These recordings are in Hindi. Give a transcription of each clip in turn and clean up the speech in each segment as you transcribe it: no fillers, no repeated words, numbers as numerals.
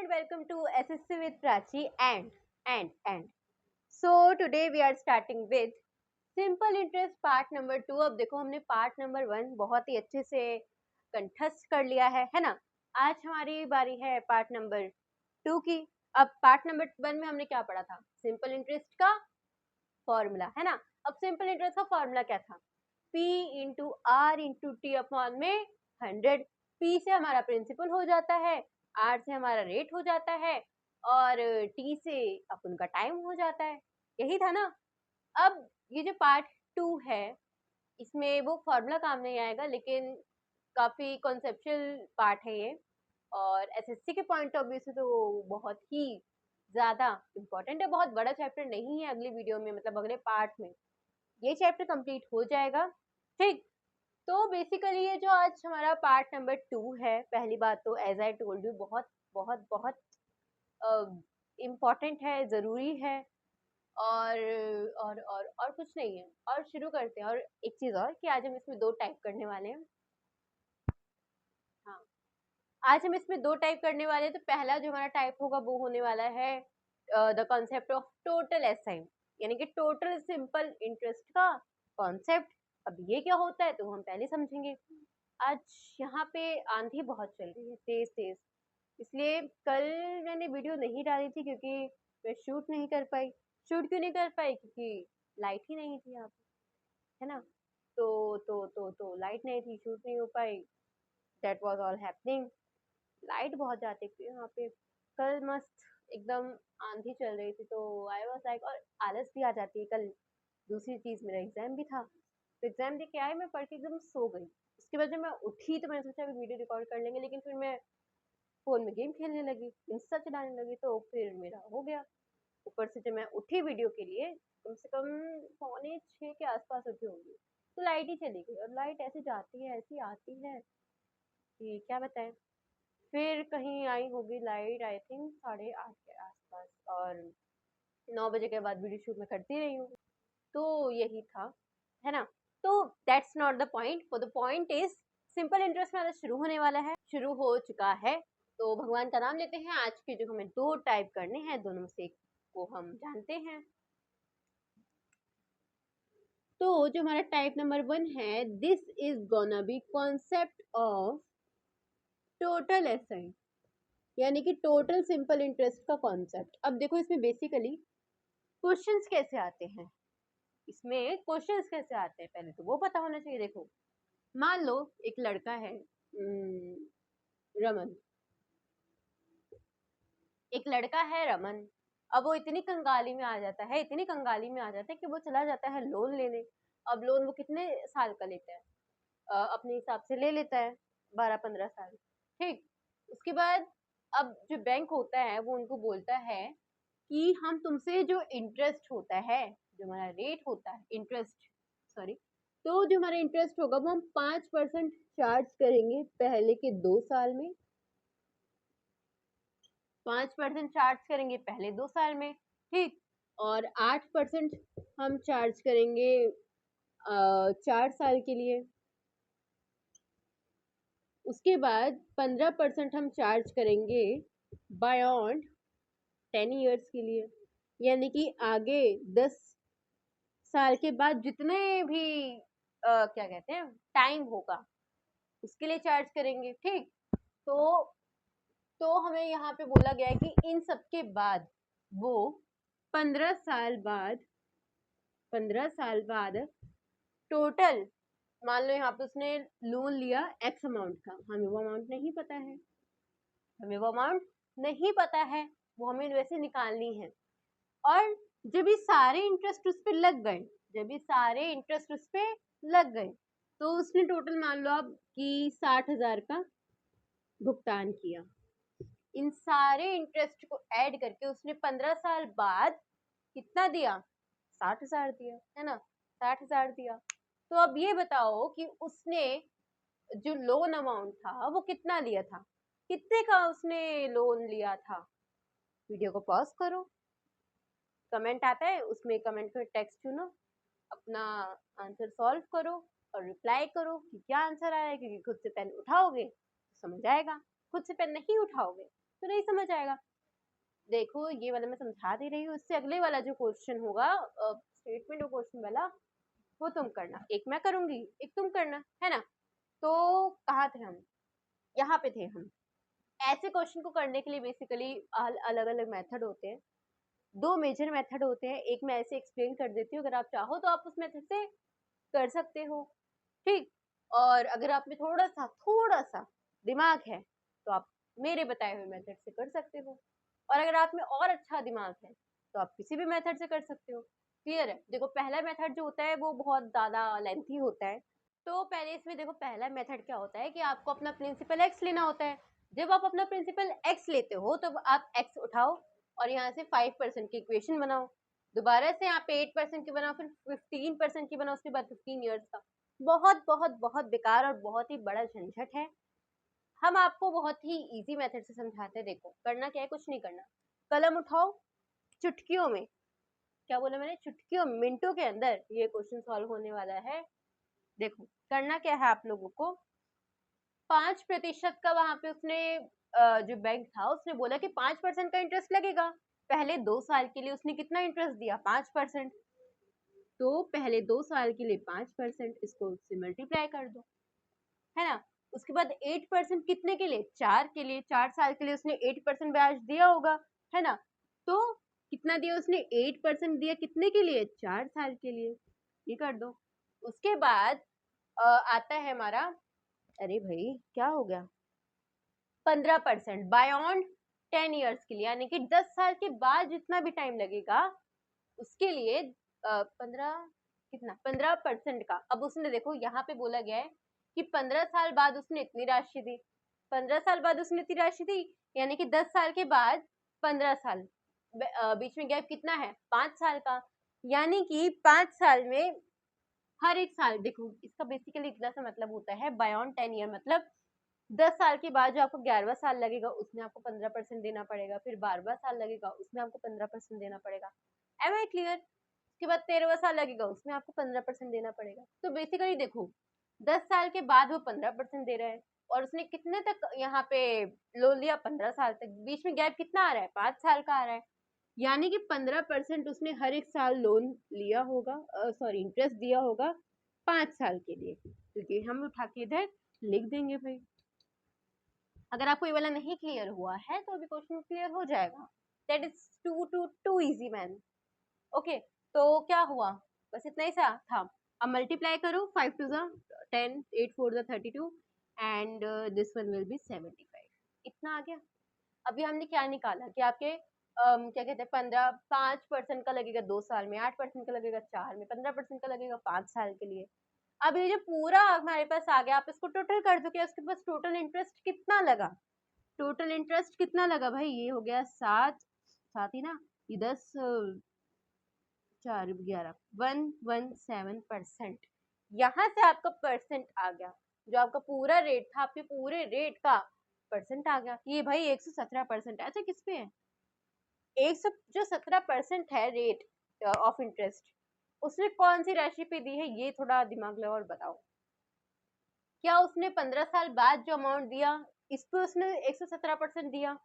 and welcome to SSC with Prachi and. So today we are starting with simple interest part number 2। अब देखो हमने पार्ट नंबर 1 बहुत ही अच्छे से कंठस्थ कर लिया है ना। आज हमारी बारी है पार्ट नंबर 2 की। अब पार्ट नंबर 1 में हमने क्या पढ़ा था? सिंपल इंटरेस्ट का फॉर्मूला, है ना। अब सिंपल इंटरेस्ट का फॉर्मूला क्या था? P into R into T upon में 100। P से हमारा प्रिंसिपल हो जाता है, R से हमारा रेट हो जाता है और T से अपन का टाइम हो जाता है। यही था ना। अब ये जो पार्ट 2 है इसमें वो फॉर्मूला काम नहीं आएगा, लेकिन काफी कॉन्सेप्चुअल पार्ट है ये और एसएससी के पॉइंट ऑफ व्यू से तो बहुत ही ज्यादा इम्पोर्टेंट है। बहुत बड़ा चैप्टर नहीं है। अगले वीडियो में मतलब अगले पार्ट में ये चैप्टर कंप्लीट हो जाएगा। ठीक, तो बेसिकली ये जो आज हमारा पार्ट नंबर 2 है, पहली बात तो एज आई टोल्ड यू बहुत बहुत बहुत इम्पोर्टेंट है, ज़रूरी है और कुछ नहीं है। और शुरू करते हैं। और एक चीज़ और कि आज हम इसमें 2 टाइप करने वाले हैं। हाँ, आज हम इसमें 2 टाइप करने वाले हैं। तो पहला जो हमारा टाइप होगा वो होने वाला है the concept of total SI, यानी कि टोटल सिंपल इंटरेस्ट का कॉन्सेप्ट। अब ये क्या होता है तो हम पहले समझेंगे। आज यहाँ पे आंधी बहुत चल रही है, तेज तेज, इसलिए कल मैंने वीडियो नहीं डाली थी क्योंकि मैं शूट नहीं कर पाई। शूट क्यों नहीं कर पाई? क्योंकि लाइट ही नहीं थी यहाँ पे, है ना। तो लाइट नहीं थी, शूट नहीं हो पाई। That was all happening. Light बहुत जाती थी यहाँ पे। कल मस्त एकदम आंधी चल रही थी, तो आई वाज लाइक, और आलस भी आ जाती है। कल दूसरी चीज मेरा एग्जाम भी था, तो एग्जाम दे के आई, मैं पढ़ के एकदम सो गई। उसके बाद जब मैं उठी तो मैंने सोचा अभी वीडियो रिकॉर्ड कर लेंगे, लेकिन फिर मैं फोन में गेम खेलने लगी, इंस्टा चलाने लगी, तो फिर मेरा हो गया। ऊपर से जब मैं उठी वीडियो के लिए कम से कम 5:45 के आसपास उठी होंगी, तो लाइट ही चली गई। और लाइट ऐसे जाती है ऐसी आती है कि क्या बताएं। फिर कहीं आई होगी लाइट, आई थिंक 8:30 के आसपास, और 9 बजे के बाद वीडियो शूट में करती रही हूँ। तो यही था, है ना। तो that's not the point. For the point is simple interest में शुरू होने वाला है, शुरू हो चुका है। तो भगवान का नाम लेते हैं। आज के जो हमें 2 टाइप करने हैं, दोनों में से एक को हम जानते हैं। तो जो हमारा टाइप नंबर 1 है, this is gonna be concept of total SI, यानी कि टोटल सिंपल इंटरेस्ट का कॉन्सेप्ट। अब देखो इसमें बेसिकली क्वेश्चंस कैसे आते हैं, इसमें क्वेश्चंस कैसे आते हैं पहले तो वो पता होना चाहिए। देखो मान लो एक लड़का है रमन, एक लड़का है रमन। अब वो इतनी कंगाली में आ जाता है, इतनी कंगाली में आ जाता है कि वो चला जाता है लोन लेने। अब लोन वो कितने साल का लेता है? अपने हिसाब से ले लेता है 12-15 साल। ठीक, उसके बाद अब जो बैंक होता है वो उनको बोलता है कि हम तुमसे जो इंटरेस्ट होता है, जो हमारा रेट होता है, इंटरेस्ट सॉरी, तो जो हमारा इंटरेस्ट होगा वो हम 5% चार्ज करेंगे पहले के 2 साल में। 5% चार्ज करेंगे पहले 2 साल में, ठीक। और 8% हम चार्ज करेंगे 4 साल के लिए। उसके बाद 15% हम चार्ज करेंगे बायॉन्ड 10 ईयर्स के लिए, यानी कि आगे 10 साल के बाद जितने भी क्या कहते हैं टाइम होगा उसके लिए चार्ज करेंगे, ठीक। तो हमें यहाँ पे बोला गया है कि इन सब के बाद वो 15 साल बाद 15 साल बाद टोटल, मान लो यहाँ पे उसने लोन लिया एक्स अमाउंट का, हमें वो अमाउंट नहीं पता है, हमें वो अमाउंट नहीं पता है, वो हमें वैसे निकालनी है। और जब ये सारे इंटरेस्ट उस पर लग गए, जब ये सारे इंटरेस्ट उस पर लग गए, तो उसने टोटल मान लो अब कि 60,000 का भुगतान किया। इन सारे इंटरेस्ट को ऐड करके उसने 15 साल बाद कितना दिया? 60,000 दिया, है ना। 60,000 दिया। तो अब ये बताओ कि उसने जो लोन अमाउंट था वो कितना लिया था, कितने का उसने लोन लिया था। वीडियो को पॉज करो, कमेंट आता है उसमें कमेंट में टेक्स्ट चुनो, अपना आंसर सॉल्व करो और रिप्लाई करो कि क्या आंसर आया है, क्योंकि खुद से पेन उठाओगे तो समझ आएगा, खुद से पेन नहीं उठाओगे तो नहीं समझ आएगा। देखो ये वाला मैं समझा दे रही हूँ, इससे अगले वाला जो क्वेश्चन होगा स्टेटमेंट और क्वेश्चन वाला, वो तुम करना, एक मैं करूंगी एक तुम करना, है ना। तो कहाँ थे हम, यहाँ पे थे हम। ऐसे क्वेश्चन को करने के लिए बेसिकली अलग अलग मेथड होते हैं, दो मेजर मेथड होते हैं। एक मैं ऐसे एक्सप्लेन कर देती हूँ, अगर आप चाहो तो आप उस मेथड से कर सकते हो, ठीक। और अगर आप में थोड़ा सा दिमाग है तो आप मेरे बताए हुए मेथड से कर सकते हो, और अगर आप में और अच्छा दिमाग है तो आप किसी भी मेथड से कर सकते हो। क्लियर है। देखो पहला मेथड जो होता है वो बहुत ज्यादा लेंथी होता है। तो पहले इसमें देखो पहला मेथड क्या होता है कि आपको अपना प्रिंसिपल एक्स लेना होता है। जब आप अपना प्रिंसिपल एक्स लेते हो तो आप एक्स उठाओ और यहाँ से 5% की इक्वेशन बनाओ, दोबारा से यहाँ पे 8% की बनाओ, फिर 15% की बनाओ, उसके बाद 15 ईयर्स का। बहुत बहुत बहुत बेकार और बहुत ही बड़ा झंझट है। हम आपको बहुत ही इजी मेथड से समझाते हैं। देखो करना क्या है, कुछ नहीं करना, कलम उठाओ, चुटकियों में, क्या बोला मैंने, चुटकियों मिनटों के अंदर ये क्वेश्चन सॉल्व होने वाला है। देखो करना क्या है आप लोगों को, 5% का वहां पे उसने जो बैंक था उसने बोला कि 5% का इंटरेस्ट लगेगा। पहले 2 साल के लिए उसने कितना इंटरेस्ट दिया, 5%। तो पहले 2 साल के लिए 5%, इसको उससे मल्टीप्लाई कर दो, है ना। उसके बाद 8% कितने के लिए, 4 के लिए, 4 साल के लिए उसने 8% ब्याज दिया होगा, है ना। तो कितना दिया उसने, 8% दिया, कितने के लिए, 4 साल के लिए, ये कर दो। उसके बाद आता है हमारा, अरे भाई क्या हो गया, 15% बायॉन्ड 10 ईयर्स के लिए, यानी कि 10 साल के बाद जितना भी टाइम लगेगा उसके लिए 15% का। अब उसने देखो यहाँ पे बोला गया है कि 15 साल बाद उसने इतनी राशि दी, 15 साल बाद उसने इतनी राशि दी, यानी कि 10 साल के बाद 15 साल, बीच में गैप कितना है, 5 साल का। यानी कि 5 साल में हर एक साल, देखो इसका बेसिकली इतना सा मतलब होता है बायॉन्ड 10 ईयर, मतलब 10 साल के बाद जो आपको 11वां साल लगेगा उसमें आपको 15% देना पड़ेगा, फिर 12वां साल लगेगा उसमें आपको 15% देना पड़ेगा। Am I clear. उसके बाद 13वां साल लगेगा उसमें आपको 15% देना पड़ेगा। तो बेसिकली देखो 10 साल के बाद वो 15% दे रहा है, और उसने कितने तक यहाँ पे लोन लिया, 15 साल तक, बीच में गैप कितना आ रहा है, 5 साल का आ रहा है। यानी कि 15% उसने हर एक साल लोन लिया होगा, सॉरी इंटरेस्ट दिया होगा 5 साल के लिए, क्योंकि हम उठा के इधर लिख देंगे भाई। अगर आपको ये वाला नहीं क्लियर हुआ है तो अभी क्वेश्चन क्लियर हो जाएगा। That is too easy man. Okay, तो क्या हुआ, बस इतना ही सा था। अब मल्टीप्लाई करो, 5 2 10, 8 4 32 and this one will be 75। इतना आ गया। अभी हमने क्या निकाला कि आपके क्या कहते हैं 5% का लगेगा 2 साल में, 8% का लगेगा 4 में, 15% का लगेगा 5 साल के लिए। अब ये जो पूरा हमारे पास आ गया, आप इसको टोटल कर दो कि उसके पास टोटल इंटरेस्ट कितना लगा। टोटल इंटरेस्ट कितना लगा भाई, ये हो गया 7, साथ ही ना, ये 10 4 11 117%। यहाँ से आपका परसेंट आ गया, जो आपका पूरा रेट था आपके पूरे रेट का परसेंट आ गया। ये भाई 117% है। अच्छा किस पे है, 100 जो 17% है रेट ऑफ इंटरेस्ट, उसने कौन सी राशि पे दी है, ये थोड़ा दिमाग लगाओ और बताओ। क्या उसने 15 साल बाद जो अमाउंट दिया इस पे उसने 117% दिया,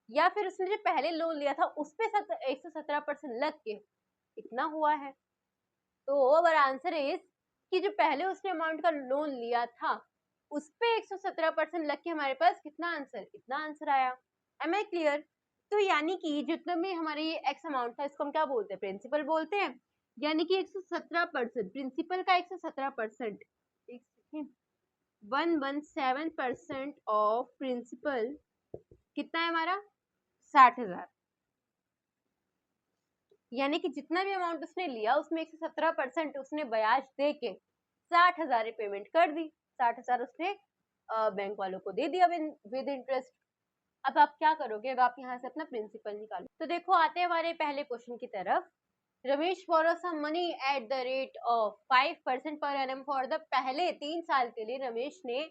या फिर उसने जो पहले लोन लिया था उस पे 117% लग के इतना हुआ है। तो अवर आंसर इज कि जो पहले उसने अमाउंट का लोन लिया था उस पे 117% लग के हमारे पास कितना आंसर, इतना आंसर आया। Am I clear. तो यानी कि जितना भी हमारे ये एक्स अमाउंट था इसको हम क्या बोलते हैं, प्रिंसिपल बोलते हैं। यानी कि 117% प्रिंसिपल का 117%, 117% ऑफ प्रिंसिपल कितना है हमारा, 60,000। यानी कि जितना भी अमाउंट उसने लिया उसमें 117% उसने ब्याज दे के 60,000 पेमेंट कर दी। 60,000 उसने बैंक वालों को दे दिया विद इंटरेस्ट। अब आप क्या करोगे, अब आप यहाँ से अपना प्रिंसिपल निकालो। तो देखो आते हैं हमारे पहले क्वेश्चन की तरफ। Ramesh borrow some money at the rate of 5% per annum for the, पहले 3 साल के लिए रमेश ने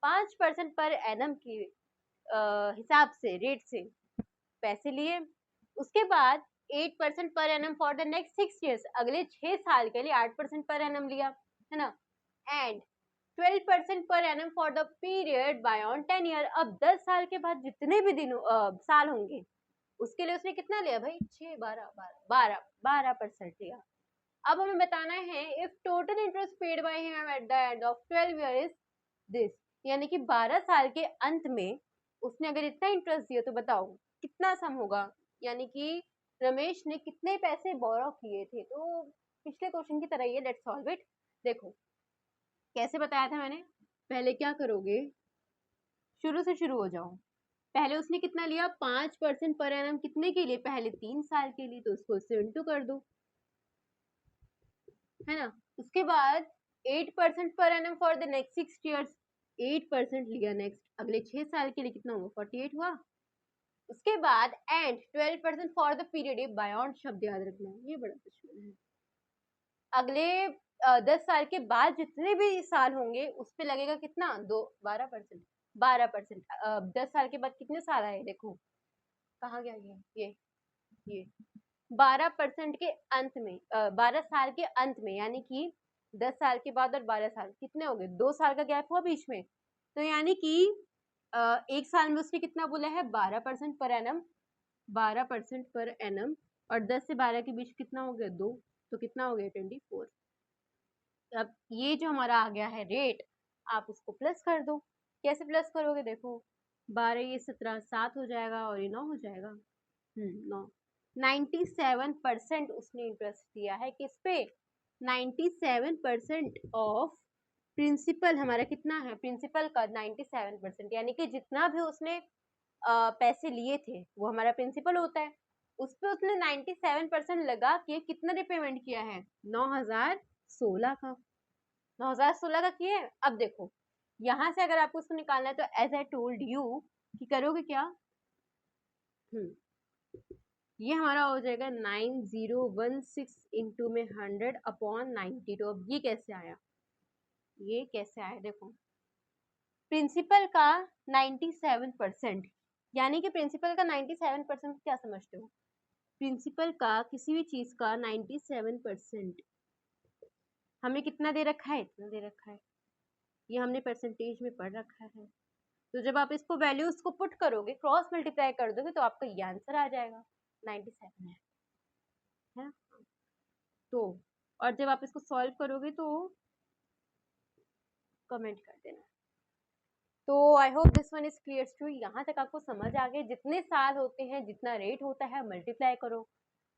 5% पर एनम की हिसाब से, रेट से पैसे लिए। उसके बाद 8% पर annum for the next 6 years, अगले 6 साल के लिए 8% पर एनम लिया, है ना। And 12% per annum for the period beyond 10 year. अब 10 साल के बाद जितने भी दिन साल होंगे उसके लिए उसने कितना लिया भाई, 6 12% लिया। अब हमें बताना है if total interest paid by him at the end of 12 year is this, यानी कि 12 साल के अंत में उसने अगर इतना इंटरेस्ट दिया तो बताओ कितना सम होगा, यानी कि रमेश ने कितने पैसे बोरो किए थे। तो पिछले क्वेश्चन की तरह ही है, लेट्स सॉल्व इट। देखो कैसे बताया था मैंने, पहले क्या करोगे, शुरू से शुरू हो जाओ। पहले उसने कितना लिया, 5% पर एनम, कितने के लिए, पहले 3 साल के लिए, तो उसको इससे इंटू कर दो, है ना। उसके बाद 8% पर annum for the next 6 years, 8% लिया नेक्स्ट अगले 6 साल के लिए, कितना हुआ, 48 हुआ। उसके बाद एंड 12% फॉर द पीरियड, बायॉन्ड शब्द याद रखना, ये बड़ा दुश्मन है। अगले 10 साल के बाद जितने भी साल होंगे उस पे लगेगा कितना, 12%। 10 साल के बाद कितने साल आए, देखो कहाँ गया ये 12% के अंत में, 12 साल के अंत में, यानी कि 10 साल के बाद और 12 साल कितने हो गए, 2 साल का गैप हुआ बीच में। तो यानी कि एक साल में उसने कितना बोला है, 12% पर एनम, 12% पर एनम, और 10 से 12 के बीच कितना हो गया, 2, तो कितना हो गया, 24। अब ये जो हमारा आ गया है रेट, आप उसको प्लस कर दो। कैसे प्लस करोगे, देखो 12 ये 17, 7 हो जाएगा और ये 9 हो जाएगा, 9। 97% उसने इंटरेस्ट दिया है किस पे, 97% ऑफ प्रिंसिपल, हमारा कितना है प्रिंसिपल का 97%, यानी कि जितना भी उसने पैसे लिए थे वो हमारा प्रिंसिपल होता है, उस पर उसने 97% लगा के कितना रिपेमेंट किया है, 9016 का, 9016 का किया है। अब देखो यहाँ से अगर आपको उसको निकालना है तो एज आई टोल्ड यू कि करोगे क्या, ये हमारा हो जाएगा 9016 इंटू में 100 अपॉन 90। तो अब ये कैसे आया, ये कैसे आया, देखो प्रिंसिपल का 97%, यानी कि प्रिंसिपल का 97% क्या समझते हो, प्रिंसिपल का किसी भी चीज का 97% हमें कितना दे रखा है, इतना दे रखा है, ये हमने परसेंटेज में पढ़ रखा है। तो जब आप इसको वैल्यूज को पुट करोगे, क्रॉस मल्टीप्लाई कर दोगे तो आपका ये आंसर आ जाएगा, 97 है ना। तो और जब आप इसको सॉल्व करोगे तो कमेंट कर देना। तो I hope this one is clear too, यहाँ तक आपको समझ आ गए, जितने साल होते हैं जितना रेट होता है मल्टीप्लाई करो,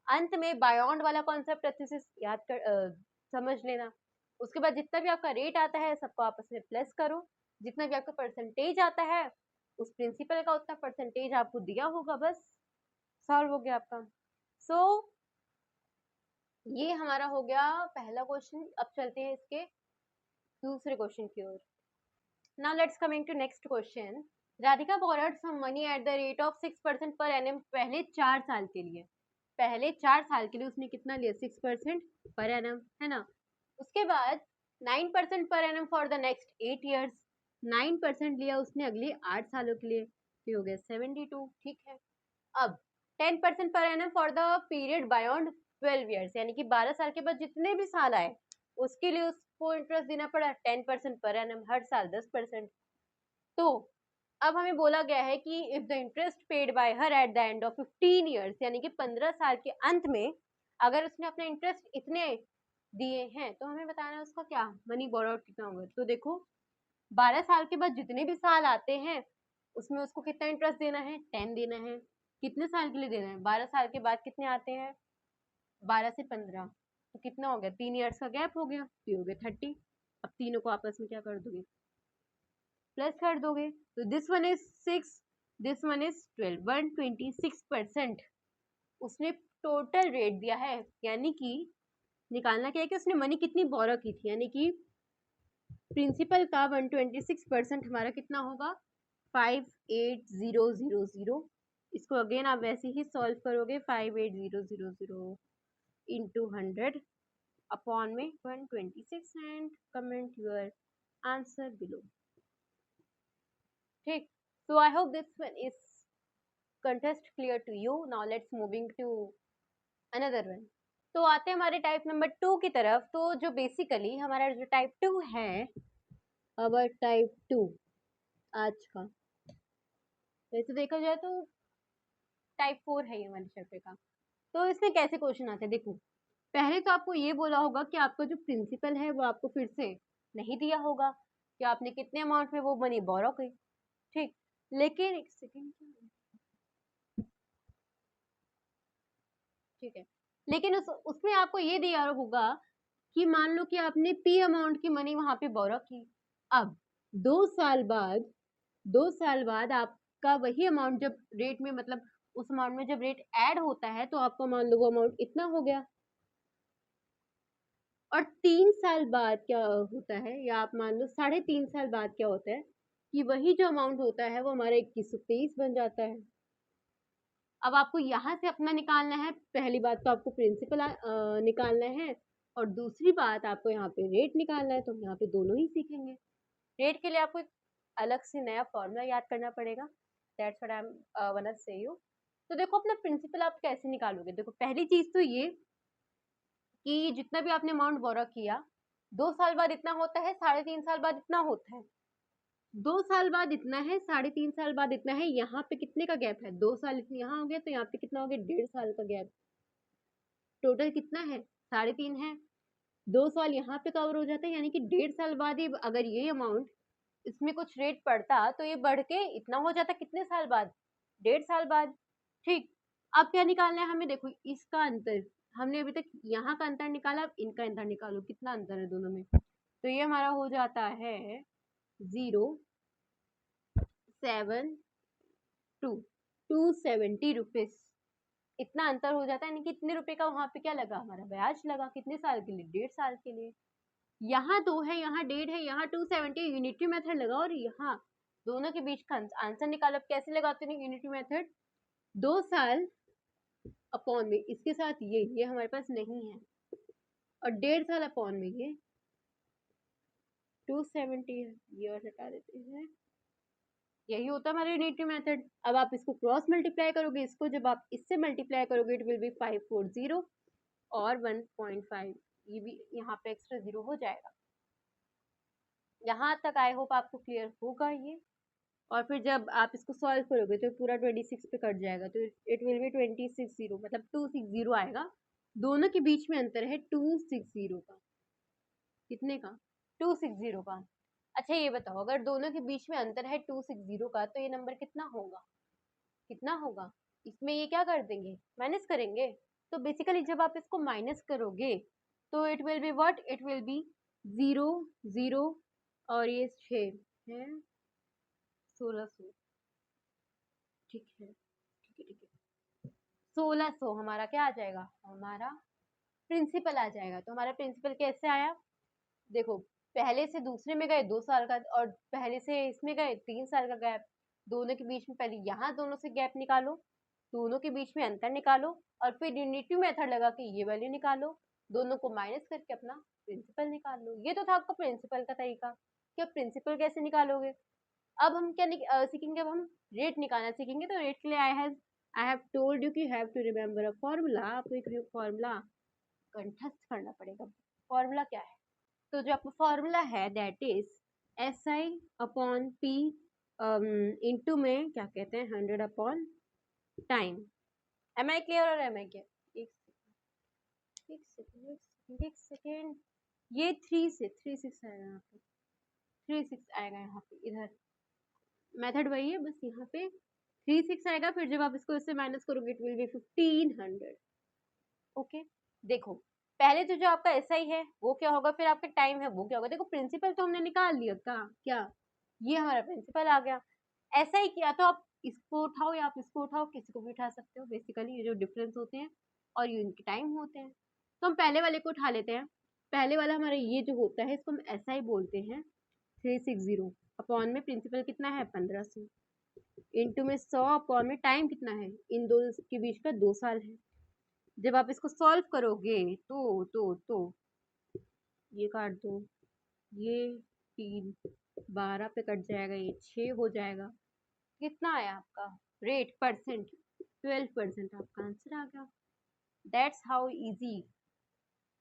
अंत में बायॉन्ड वाला कॉन्सेप्ट अच्छे से याद कर समझ लेना। उसके बाद जितना भी आपका रेट आता है सबको आपस में प्लस करो, जितना भी आपका परसेंटेज आता है उस प्रिंसिपल का उतना परसेंटेज आपको दिया होगा, बस सॉल्व हो गया आपका। सो ये हमारा हो गया पहला क्वेश्चन। अब चलते हैं इसके दूसरे क्वेश्चन की ओर। Now let's coming to next question. Radhika borrowed some money at the rate of 6% per annum, पहले 4 साल के लिए, पहले 4 साल के लिए उसने कितना लिया, 6% पर एनम, है ना। उसके बाद 9% पर annum for the next 8 years, 9% लिया उसने अगले 8 सालों के लिए, तो हो गया 72, ठीक है। अब 10% per annum for the period beyond 12 years, यानी कि 12 साल के बाद जितने भी साल आए उसके लिए उसको इंटरेस्ट देना पड़ा 10% पर एनम, हर साल 10%। तो अब हमें बोला गया है कि if the interest paid by her at the end of 15 years, यानी कि 15 साल के अंत में अगर उसने अपने इंटरेस्ट इतने दिए हैं तो हमें बताना है उसका क्या मनी बोरोड कितना होगा। तो देखो 12 साल के बाद जितने भी साल आते हैं उसमें उसको कितना इंटरेस्ट देना है, 10 देना है। कितने साल के लिए देना है, 12 साल के बाद कितने आते हैं, 12 से 15, तो कितना हो गया, 3 ईयर्स का गैप हो गया, तो हो गया 30। अब तीनों को आपस में क्या कर दोगे, प्लस कर दोगे। तो this one is 6, this one is 12, 126% उसने टोटल रेट दिया है, यानी कि निकालना क्या है कि उसने मनी कितनी बोरो की थी, यानी कि प्रिंसिपल का 126% हमारा कितना होगा, 58000। इसको अगेन आप वैसे ही सॉल्व करोगे, 58000 इंटू 100 अपॉन में 126 and comment your answer below. ठीक, so I hope this one is contest clear to you. Now let's moving to another one. तो आते हैं हमारे टाइप नंबर 2 की तरफ। तो जो बेसिकली हमारा जो टाइप 2 है अवर टाइप 2 आज का। वैसे देखा जाए तो टाइप 4 है ये वाले चैप्टर का। तो इसमें कैसे क्वेश्चन आते हैं देखो, पहले तो आपको ये बोला होगा कि आपका जो प्रिंसिपल है वो आपको फिर से नहीं दिया होगा कि आपने कितने अमाउंट में वो मनी बोरो की, ठीक। लेकिन एक सेकेंड, ठीक है, लेकिन उसमें आपको ये दिया होगा कि मान लो कि आपने पी अमाउंट की मनी वहां पे बोरो की। अब 2 साल बाद, 2 साल बाद आपका वही अमाउंट जब रेट में, मतलब उस अमाउंट में जब रेट ऐड होता है तो आपका मान लो वो अमाउंट इतना हो गया। और 3 साल बाद क्या होता है, या आप मान लो 3.5 साल बाद क्या होता है कि वही जो अमाउंट होता है वो हमारा 2123 बन जाता है। अब आपको यहाँ से अपना निकालना है, पहली बात तो आपको प्रिंसिपल निकालना है, और दूसरी बात आपको यहाँ पे रेट निकालना है। तो हम यहाँ पे दोनों ही सीखेंगे। रेट के लिए आपको एक अलग से नया फॉर्मूला याद करना पड़ेगा, that's what I am want to say you. तो देखो अपना प्रिंसिपल आप कैसे निकालोगे, देखो पहली चीज तो ये कि जितना भी आपने अमाउंट बोरो किया, 2 साल बाद इतना होता है, 3.5 साल बाद इतना होता है। 2 साल बाद इतना है, 3.5 साल बाद इतना है। यहाँ पे कितने का गैप है, 2 साल यहाँ हो गया, तो यहाँ पे कितना हो गया, 1.5 साल का गैप। टोटल कितना है, 3.5 है। 2 साल यहाँ पे कवर हो जाता है, यानी कि 1.5 साल बाद ही अगर ये अमाउंट इसमें कुछ रेट पड़ता तो ये बढ़ के इतना हो जाता, कितने साल बाद, 1.5 साल बाद, ठीक। अब क्या निकालना है हमें, देखो इसका अंतर, हमने अभी तक यहाँ का अंतर निकाला, अब इनका अंतर निकालो, कितना अंतर है दोनों में। तो ये हमारा हो जाता है 0.72 270 रुपीज, इतना अंतर हो जाता है। यानी कि इतने रुपए का वहां पे क्या लगा, हमारा ब्याज लगा, कितने साल के लिए, 1.5 साल के लिए। यहाँ 2 है, यहाँ 1.5 है, यहाँ 270, यूनिटरी मेथड लगा, और यहाँ दोनों के बीच का आंसर निकालो। कैसे लगाते हैं यूनिटरी मेथड, 2 साल अपॉन में इसके साथ ये हमारे पास नहीं है, और 1.5 साल अपॉन में ये 270 है, ये और हटा देते हैं। यही होता है हमारा यूनिटरी मेथड। अब आप इसको क्रॉस मल्टीप्लाई करोगे, इसको जब आप इससे मल्टीप्लाई करोगे, इट विल बी 540 और 1.5, ये भी यहाँ पे एक्स्ट्रा 0 हो जाएगा। यहाँ तक आई होप आपको क्लियर होगा ये। और फिर जब आप इसको सॉल्व करोगे तो पूरा 26 पे कट जाएगा, तो इट विल बी 260, मतलब 260 आएगा। दोनों के बीच में अंतर है 260 का, कितने का, 260 का। अच्छा ये बताओ, अगर दोनों के बीच में अंतर है 260 का, तो ये नंबर कितना होगा, कितना होगा। इसमें ये क्या कर देंगे, माइनस करेंगे। तो बेसिकली जब आप इसको माइनस करोगे तो it will be what, it will be 0 0, और ये 6 है, 1600, ठीक है, ठीक है, ठीक है। 1600 हमारा क्या आ जाएगा, हमारा प्रिंसिपल आ जाएगा। तो हमारा प्रिंसिपल कैसे आया, देखो पहले से दूसरे में गए 2 साल का, और पहले से इसमें गए 3 साल का गैप। दोनों के बीच में पहले यहाँ दोनों से गैप निकालो, दोनों के बीच में अंतर निकालो, और फिर यूनिटरी मेथड लगा के ये वैल्यू निकालो, दोनों को माइनस करके अपना प्रिंसिपल निकाल लो। ये तो था आपका प्रिंसिपल का तरीका कि आप प्रिंसिपल कैसे निकालोगे। अब हम क्या सीखेंगे, अब हम रेट निकालना सीखेंगे। तो रेट के लिए आई हैव टोल्ड यू कि have to remember a formula. आपको एक फॉर्मूला कंठस्थ करना पड़ेगा। फॉर्मूला क्या है, तो जो आपका फॉर्मूला है that is SI upon P, into में क्या कहते हैं 100 upon time. Am I clear और एम आई क्लियर, एक सेकेंड, एक सेकेंड, ये 3 से 6 आएगा यहाँ पे, 3 6 आएगा यहाँ पे, इधर मेथड वही है, बस यहाँ पे 3 6 आएगा। फिर जब आप इसको इससे माइनस करोगे इट विल बी 1500। ओके, देखो पहले तो जो आपका SI है वो क्या होगा, फिर आपका टाइम है वो क्या होगा। देखो प्रिंसिपल तो हमने निकाल लिया, क्या ये हमारा प्रिंसिपल आ गया। SI किया तो आप इसको उठाओ या आप इसको उठाओ, किसी को भी उठा सकते हो। बेसिकली ये जो डिफरेंस होते हैं और ये इनके टाइम होते हैं। तो हम पहले वाले को उठा लेते हैं। पहले वाला हमारा ये जो होता है इसको हम SI बोलते हैं, 360 अपॉन में प्रिंसिपल कितना है 1500, इंटू में 100 अपॉन में टाइम कितना है, इन दो के बीच का 2 साल है। जब आप इसको सॉल्व करोगे तो ये काट दो, ये 3 12 पे कट जाएगा, ये 6 हो जाएगा। कितना आया आपका रेट परसेंट, 12% आपका आंसर आ गया। That's how easy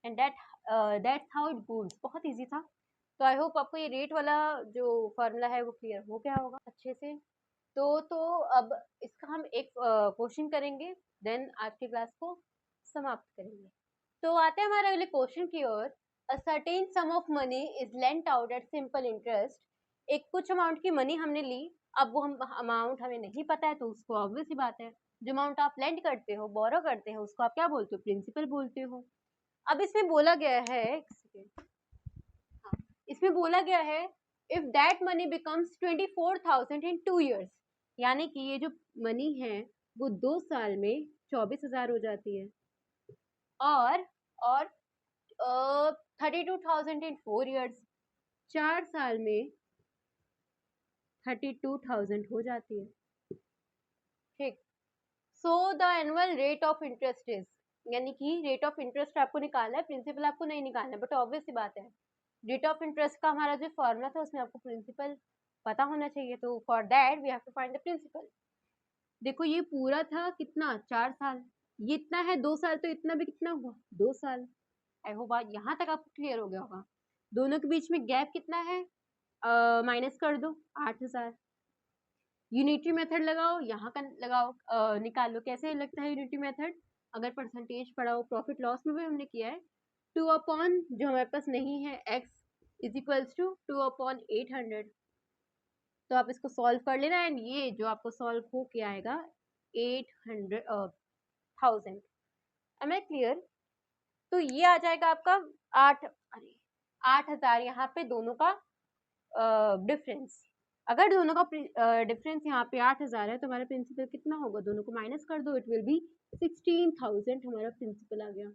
and that's how it goes. बहुत इजी था। तो आई होप आपको ये रेट वाला जो फॉर्मूला है वो क्लियर हो गया होगा अच्छे से। तो अब इसका हम एक क्वेश्चन करेंगे, देन आज की क्लास को समाप्त करेंगे। तो आते हैं हमारे अगले क्वेश्चन की ओर। A certain sum of money is lent out at simple interest. एक कुछ अमाउंट की मनी हमने ली, अब वो हम अमाउंट हमें नहीं पता है, तो उसको ऑब्वियस सी बात है, जो अमाउंट आप लेंड करते हो, बोरो करते हो, उसको आप क्या बोलते हो? प्रिंसिपल बोलते हो। अब इसमें बोला गया है, एक सेकेंड, हाँ, इसमें बोला गया है if that money becomes 24,000 in 2 years, यानी कि ये जो मनी है वो 2 साल में 24,000 हो जाती है, और 32,000 इन 4 years, 4 साल में 32,000 हो जाती है। ठीक। So the annual rate of interest is, यानी कि रेट ऑफ इंटरेस्ट आपको निकालना है, प्रिंसिपल आपको नहीं निकालना है, बट ऑब्वियस सी बात है रेट ऑफ इंटरेस्ट का हमारा जो फॉर्मूला था उसमें आपको प्रिंसिपल पता होना चाहिए, तो for that we have to find the principal. देखो ये पूरा था कितना, 4 साल, ये इतना है 2 साल, तो इतना भी कितना हुआ, 2 साल। आई होप यहाँ तक आपको क्लियर हो गया होगा। दोनों के बीच में गैप कितना है, माइनस कर दो, 8,000। यूनिटरी मेथड लगाओ, यहाँ का लगाओ, निकालो। कैसे लगता है यूनिटरी मेथड? अगर परसेंटेज पढ़ा हो, प्रॉफिट लॉस में भी हमने किया है, 2 अपॉन जो हमारे पास नहीं है x is equals to 2 upon 800। तो आप इसको सॉल्व कर लेना, एंड ये जो आपको सॉल्व हो के आएगा 800,000। Am I clear? तो ये आ जाएगा आपका 8,000, यहाँ पे दोनों का डिफरेंस। अगर दोनों का डिफरेंस यहाँ पे 8,000 है तो हमारा प्रिंसिपल कितना होगा? दोनों को माइनस कर दो, इट विल बी 16,000 हमारा प्रिंसिपल आ गया।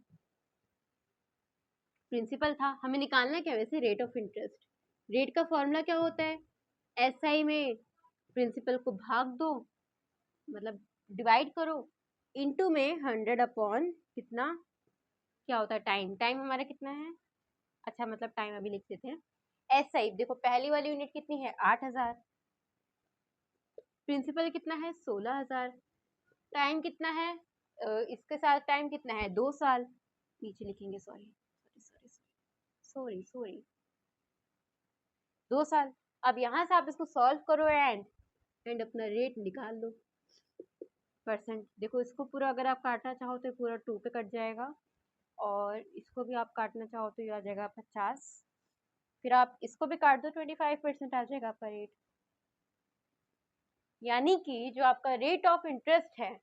प्रिंसिपल था, हमें निकालना क्या वैसे? Rate of interest. रेट का फॉर्मूला क्या होता है? एसआई में प्रिंसिपल को भाग दो, मतलब डिवाइड करो, इनटू में 100 अपॉन कितना, क्या होता है? टाइम। टाइम हमारा कितना है? अच्छा, मतलब टाइम अभी लिख देते हैं। एसआई देखो, पहली वाली यूनिट कितनी है? 8,000। प्रिंसिपल कितना है? 16,000। टाइम कितना है? इसके साथ टाइम कितना है? 2 साल। नीचे लिखेंगे, सॉरी सॉरी सॉरी सॉरी, 2 साल। अब यहाँ से आप इसको सॉल्व करो एंड अपना रेट निकाल लो, परसेंट। देखो इसको पूरा अगर आप काटना चाहो तो पूरा 2 पे कट जाएगा, और इसको भी आप काटना चाहो तो ये आ जाएगा 50। फिर आप इसको भी काट दो, 25% आ जाएगा आपका रेट। यानी कि जो आपका रेट ऑफ इंटरेस्ट है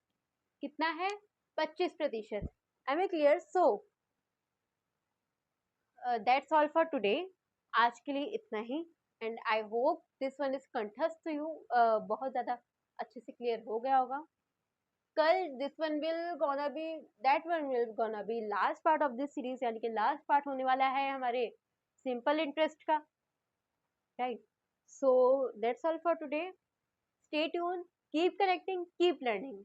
कितना है? 25%। I am clear? So that's all for today. आज के लिए इतना ही, and I hope this one is कंठस्थ टू यू, बहुत ज़्यादा अच्छे से क्लियर हो गया होगा। कल this one will gonna be, that one will gonna be last part of this series, यानी कि लास्ट पार्ट होने वाला है हमारे सिंपल इंटरेस्ट का, right? So that's all for today. Stay tune, keep connecting, keep learning.